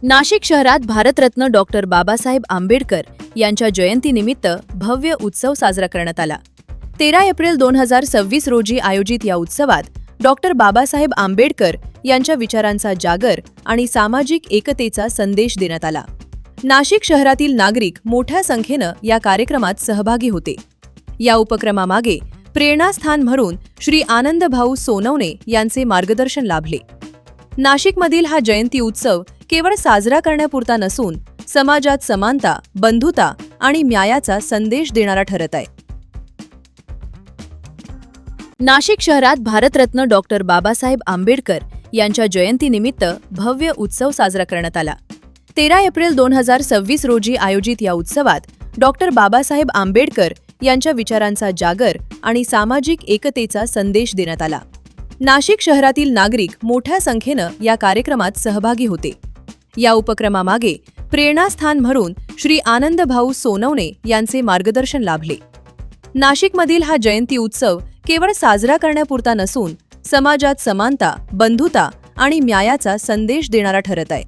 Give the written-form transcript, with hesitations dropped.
नाशिक शहरात भारतरत्न डॉक्टर बाबासाहेब आंबेडकर यांच्या जयंतीनिमित्त भव्य उत्सव साजरा करण्यात आला। 13 एप्रिल 2026 रोजी आयोजित या उत्सवात डॉक्टर बाबासाहेब आंबेडकर यांच्या विचारांचा जागर आणि सामाजिक एकतेचा संदेश देण्यात आला। नाशिक शहरातील नागरिक मोठ्या संख्येनं या कार्यक्रमात सहभागी होते। या उपक्रमामागे प्रेरणास्थान म्हणून श्री आनंदभाऊ सोनवणे यांचे मार्गदर्शन लाभले। नाशिकमधील हा जयंती उत्सव केवळ साजरा करण्यापुरता नसून समाजात समानता, बंधुता आणि न्यायाचा संदेश देणारा ठरत आहे। नाशिक शहरात भारतरत्न डॉक्टर बाबासाहेब आंबेडकर यांच्या जयंतीनिमित्त भव्य उत्सव साजरा करण्यात आला। 13 एप्रिल 2026 रोजी आयोजित या उत्सवात डॉक्टर बाबासाहेब आंबेडकर यांच्या विचारांचा जागर आणि सामाजिक एकतेचा संदेश देण्यात आला। नाशिक शहरातील नागरिक मोठ्या संख्येनं या कार्यक्रमात सहभागी होते। या उपक्रमामागे प्रेरणास्थान म्हणून श्री आनंदभाऊ सोनवणे यांचे मार्गदर्शन लाभले। नाशिकमधील हा जयंती उत्सव केवळ साजरा करण्यापुरता नसून समाजात समानता, बंधुता आणि न्यायाचा संदेश देणारा ठरत आहे।